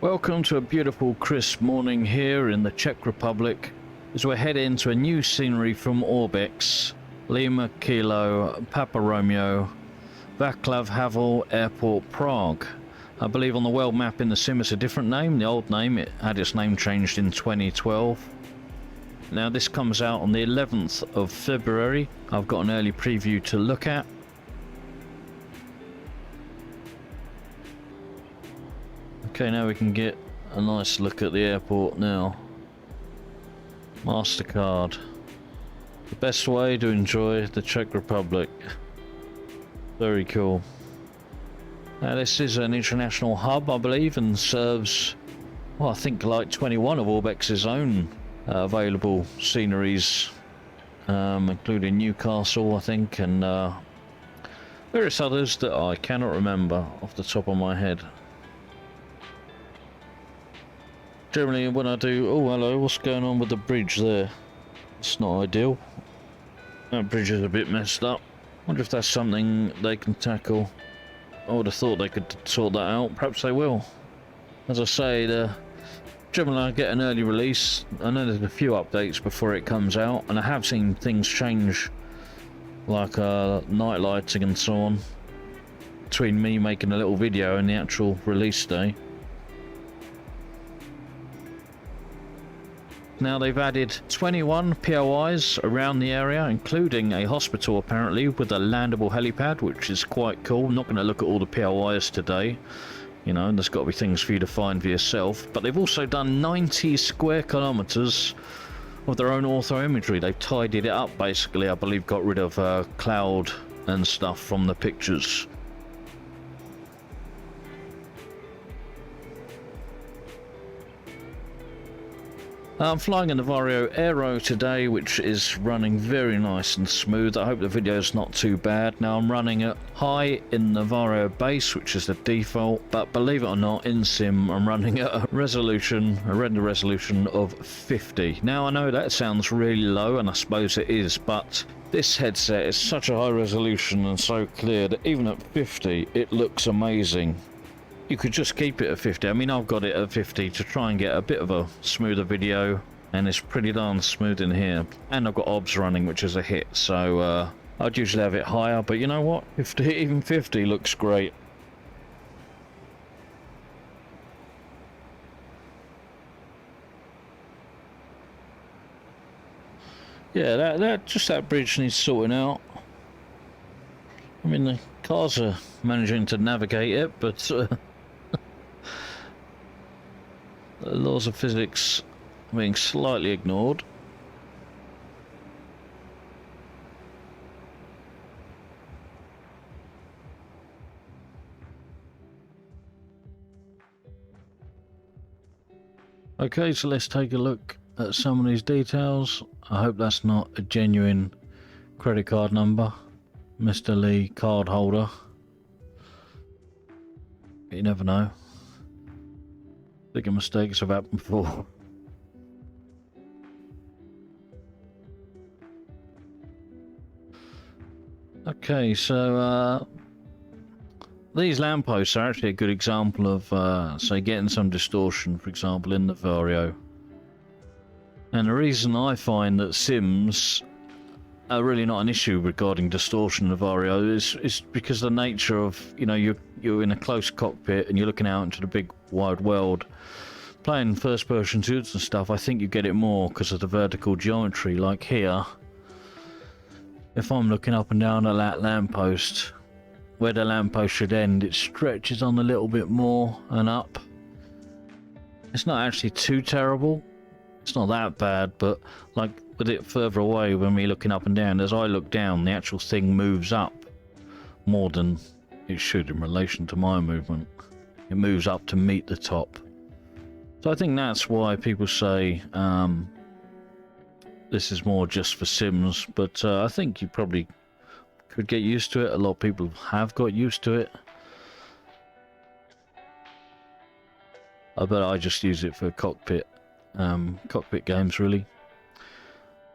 Welcome to a beautiful crisp morning here in the Czech Republic as we're heading to a new scenery from ORBX, Lima Kilo Papa Romeo, Václav Havel Airport, Prague. I believe on the world map in the sim it's a different name. The old name, it had its name changed in 2012. Now this comes out on the 11th of February. I've got an early preview to look at. Okay, now we can get a nice look at the airport now. MasterCard. The best way to enjoy the Czech Republic. Very cool. Now this is an international hub, I believe, and serves, well, I think like 21 of ORBX's own available sceneries, including Newcastle, I think, and various others that I cannot remember off the top of my head. Generally when I do, oh hello, what's going on with the bridge there? It's not ideal. That bridge is a bit messed up. Wonder if that's something they can tackle. I would have thought they could sort that out. Perhaps they will. As I say, generally I get an early release. I know there's a few updates before it comes out, and I have seen things change, like night lighting and so on, between me making a little video and the actual release day. Now they've added 21 POIs around the area, including a hospital apparently with a landable helipad, which is quite cool. I'm not going to look at all the POIs today, you know, there's got to be things for you to find for yourself. But they've also done 90 square kilometers of their own ortho imagery. They've tidied it up basically. I believe got rid of cloud and stuff from the pictures. I'm flying in the Varjo Aero today, which is running very nice and smooth. I hope the video is not too bad. Now I'm running at high in the Varjo base, which is the default, but believe it or not, in sim I'm running at a render resolution of 50. Now I know that sounds really low, and I suppose it is, but this headset is such a high resolution and so clear that even at 50 it looks amazing. You could just keep it at 50. I mean, I've got it at 50 to try and get a bit of a smoother video, and it's pretty darn smooth in here. And I've got OBS running, which is a hit, so I'd usually have it higher, but you know what? 50, even 50 looks great. Yeah, that bridge needs sorting out. I mean, the cars are managing to navigate it, but the laws of physics are being slightly ignored. Okay, so let's take a look at some of these details. I hope that's not a genuine credit card number. Mr. Lee card holder. You never know. Bigger mistakes have happened before. Okay, so these lampposts are actually a good example of, say, getting some distortion, for example, in the Varjo. And the reason I find that Sims are really not an issue regarding distortion of Varjo is because the nature of, you know, you're in a close cockpit and you're looking out into the big wide world. Playing first person shoots and stuff, I think you get it more because of the vertical geometry. Like here, if I'm looking up and down at that lamppost, where the lamppost should end, it stretches on a little bit more and up. It's not actually too terrible. It's not that bad, but like with it further away, when we're looking up and down, as I look down, the actual thing moves up more than it should in relation to my movement. It moves up to meet the top. So I think that's why people say this is more just for Sims, but I think you probably could get used to it. A lot of people have got used to it. But I just use it for cockpit games really.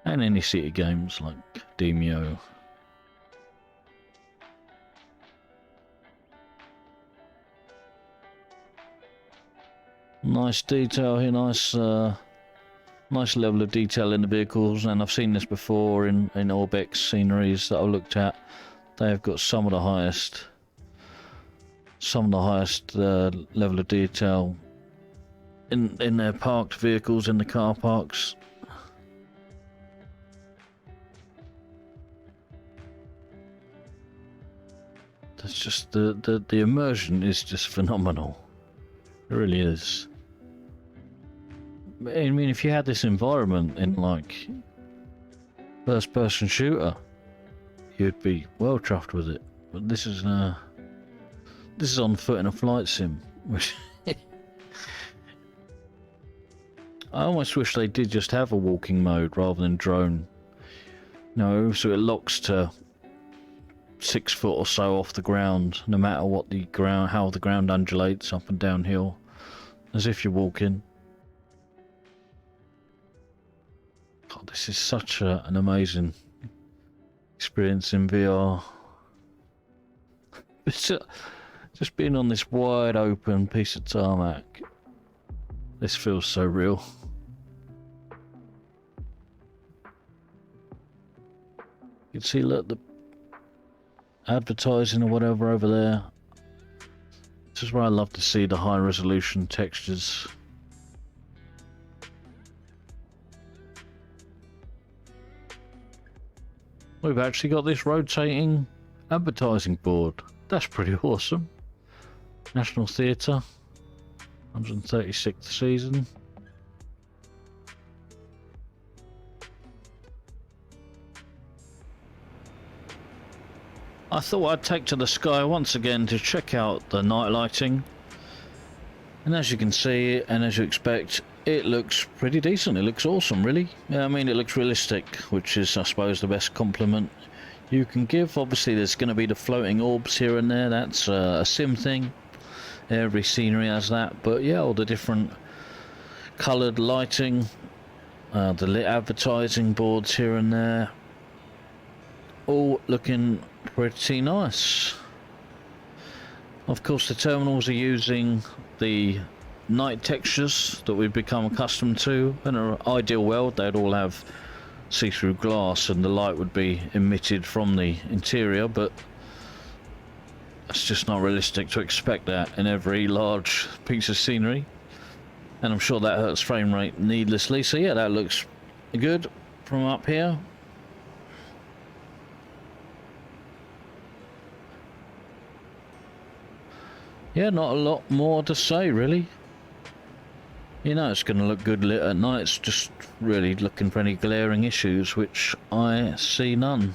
And any seated games like Demio. Nice detail here, nice level of detail in the vehicles, and I've seen this before in ORBX sceneries that I've looked at. They've got some of the highest level of detail in their parked vehicles in the car parks. That's just the immersion is just phenomenal. It really is. I mean, if you had this environment in like first-person shooter, you'd be well chuffed with it. But this is on foot in a flight sim, which I almost wish they did just have a walking mode rather than drone. No, so it locks to 6 foot or so off the ground, no matter what the ground, how the ground undulates up and downhill, as if you're walking. God, this is such an amazing experience in VR. It's just being on this wide open piece of tarmac. This feels so real. You can see, look, the advertising or whatever over there. This is where I love to see the high resolution textures. We've actually got this rotating advertising board. That's pretty awesome. National Theatre, 136th season. I thought I'd take to the sky once again to check out the night lighting. And as you can see, and as you expect, it looks pretty decent. It looks awesome, really. Yeah, I mean, it looks realistic, which is, I suppose, the best compliment you can give. Obviously, there's going to be the floating orbs here and there. That's a sim thing. Every scenery has that. But yeah, all the different coloured lighting, the lit advertising boards here and there, all looking pretty nice. Of course, the terminals are using the night textures that we've become accustomed to. In an ideal world, they'd all have see-through glass and the light would be emitted from the interior, but it's just not realistic to expect that in every large piece of scenery, and I'm sure that hurts frame rate needlessly. So yeah, that looks good from up here. Yeah, not a lot more to say, really. You know it's going to look good lit at night. It's just really looking for any glaring issues, which I see none.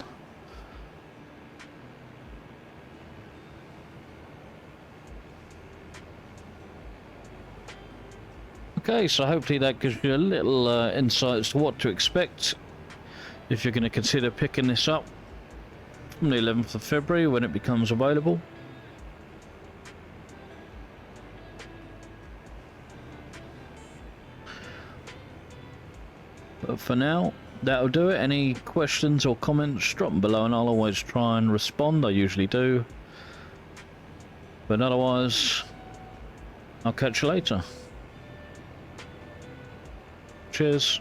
Okay, so hopefully that gives you a little insight as to what to expect if you're going to consider picking this up from the 11th of February when it becomes available. But for now, that'll do it. Any questions or comments, drop them below and I'll always try and respond. I usually do. But otherwise, I'll catch you later. Cheers.